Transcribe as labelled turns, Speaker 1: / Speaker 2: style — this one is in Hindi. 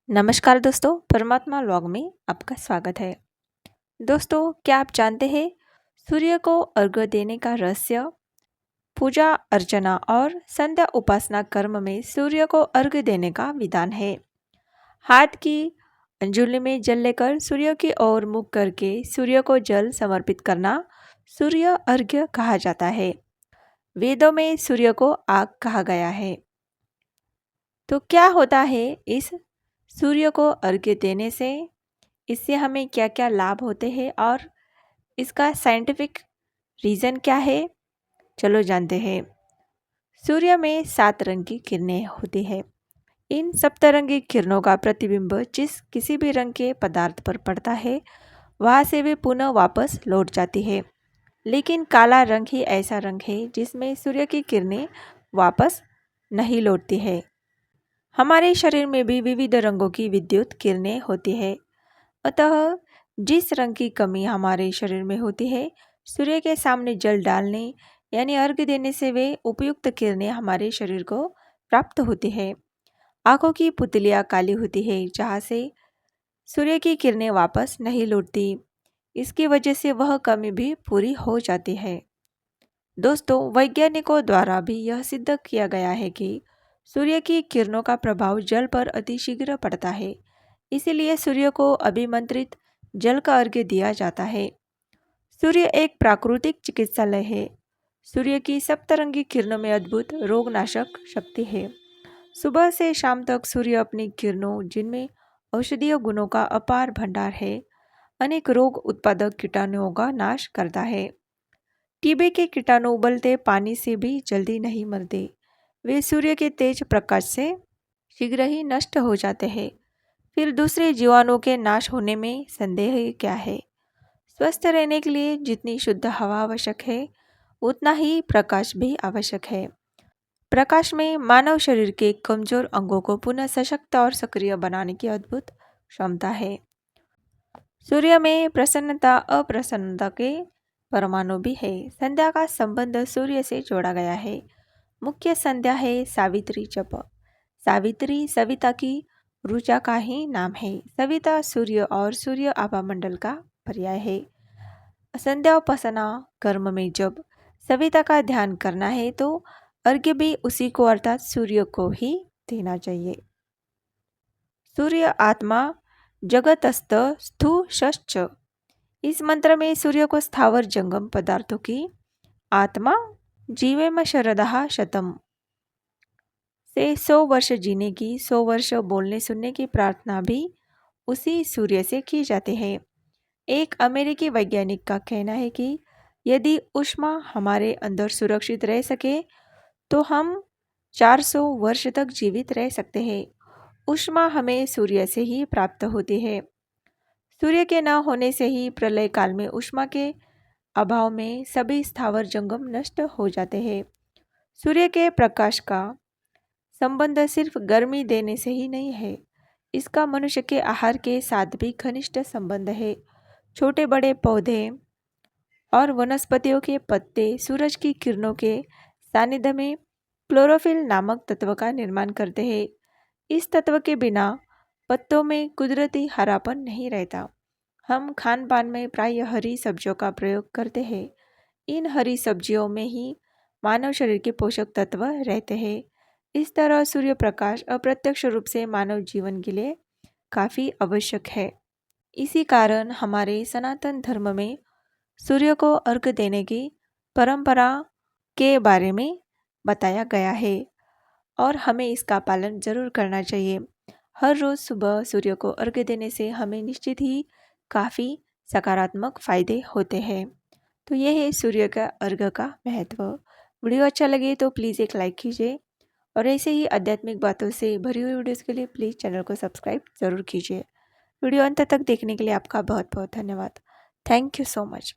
Speaker 1: नमस्कार दोस्तों, परमात्मा व्लॉग में आपका स्वागत है। दोस्तों, क्या आप जानते हैं सूर्य को अर्घ्य देने का रहस्य? पूजा अर्चना और संध्या उपासना कर्म में सूर्य को अर्घ्य देने का विधान है। हाथ की अंजुली में जल लेकर सूर्य की ओर मुख करके सूर्य को जल समर्पित करना सूर्य अर्घ्य कहा जाता है। वेदों में सूर्य को आग कहा गया है। तो क्या होता है इस सूर्य को अर्घ्य देने से? इससे हमें क्या क्या लाभ होते हैं और इसका साइंटिफिक रीज़न क्या है? चलो जानते हैं। सूर्य में 7 रंग की किरणें होती है। इन सप्तरंगी किरणों का प्रतिबिंब जिस किसी भी रंग के पदार्थ पर पड़ता है वहाँ से वे पुनः वापस लौट जाती है। लेकिन काला रंग ही ऐसा रंग है जिसमें सूर्य की किरणें वापस नहीं लौटती है। हमारे शरीर में भी विविध रंगों की विद्युत किरणें होती है। अतः जिस रंग की कमी हमारे शरीर में होती है, सूर्य के सामने जल डालने यानी अर्घ्य देने से वे उपयुक्त किरणें हमारे शरीर को प्राप्त होती है। आंखों की पुतलियाँ काली होती है जहाँ से सूर्य की किरणें वापस नहीं लौटती। इसकी वजह से वह कमी भी पूरी हो जाती है। दोस्तों, वैज्ञानिकों द्वारा भी यह सिद्ध किया गया है कि सूर्य की किरणों का प्रभाव जल पर अतिशीघ्र पड़ता है। इसीलिए सूर्य को अभिमंत्रित जल का अर्घ्य दिया जाता है। सूर्य एक प्राकृतिक चिकित्सालय है। सूर्य की सप्तरंगी किरणों में अद्भुत रोगनाशक शक्ति है। सुबह से शाम तक सूर्य अपनी किरणों, जिनमें औषधीय गुणों का अपार भंडार है, अनेक रोग उत्पादक कीटाणुओं का नाश करता है। टीबी के कीटाणु उबलते पानी से भी जल्दी नहीं मरते। वे सूर्य के तेज प्रकाश से शीघ्र ही नष्ट हो जाते हैं। फिर दूसरे जीवाणुओं के नाश होने में संदेह ही क्या है। स्वस्थ रहने के लिए जितनी शुद्ध हवा आवश्यक है उतना ही प्रकाश भी आवश्यक है। प्रकाश में मानव शरीर के कमजोर अंगों को पुनः सशक्त और सक्रिय बनाने की अद्भुत क्षमता है। सूर्य में प्रसन्नता अप्रसन्नता के परमाणु भी है। संध्या का संबंध सूर्य से जोड़ा गया है। मुख्य संध्या है सावित्री जप। सावित्री सविता की ऋचा का ही नाम है। सविता सूर्य और सूर्य आभामंडल का पर्याय है। संध्या उपासना कर्म में जब सविता का ध्यान करना है तो अर्घ्य भी उसी को अर्थात सूर्य को ही देना चाहिए। सूर्य आत्मा जगतस्त स्थूश्च। इस मंत्र में सूर्य को स्थावर जंगम पदार्थों की आत्मा जीवेम शरदः शतम से 100 वर्ष जीने की, 100 वर्ष बोलने सुनने की प्रार्थना भी उसी सूर्य से की जाती है। एक अमेरिकी वैज्ञानिक का कहना है कि यदि ऊष्मा हमारे अंदर सुरक्षित रह सके तो हम 400 वर्ष तक जीवित रह सकते हैं। ऊष्मा हमें सूर्य से ही प्राप्त होती है। सूर्य के न होने से ही प्रलय काल में ऊष्मा के अभाव में सभी स्थावर जंगम नष्ट हो जाते हैं। सूर्य के प्रकाश का संबंध सिर्फ गर्मी देने से ही नहीं है, इसका मनुष्य के आहार के साथ भी घनिष्ठ संबंध है। छोटे बड़े पौधे और वनस्पतियों के पत्ते सूरज की किरणों के सानिध्य में क्लोरोफिल नामक तत्व का निर्माण करते हैं। इस तत्व के बिना पत्तों में कुदरती हरापन नहीं रहता। हम खान पान में प्रायः हरी सब्जियों का प्रयोग करते हैं। इन हरी सब्जियों में ही मानव शरीर के पोषक तत्व रहते हैं। इस तरह सूर्य प्रकाश अप्रत्यक्ष रूप से मानव जीवन के लिए काफ़ी आवश्यक है। इसी कारण हमारे सनातन धर्म में सूर्य को अर्घ्य देने की परंपरा के बारे में बताया गया है और हमें इसका पालन जरूर करना चाहिए। हर रोज़ सुबह सूर्य को अर्घ्य देने से हमें निश्चित ही काफ़ी सकारात्मक फायदे होते हैं। तो यह है सूर्य का अर्घ्य का महत्व। वीडियो अच्छा लगे तो प्लीज़ एक लाइक कीजिए और ऐसे ही आध्यात्मिक बातों से भरी हुई वीडियोस के लिए प्लीज़ चैनल को सब्सक्राइब ज़रूर कीजिए। वीडियो अंत तक देखने के लिए आपका बहुत बहुत धन्यवाद। Thank you so much.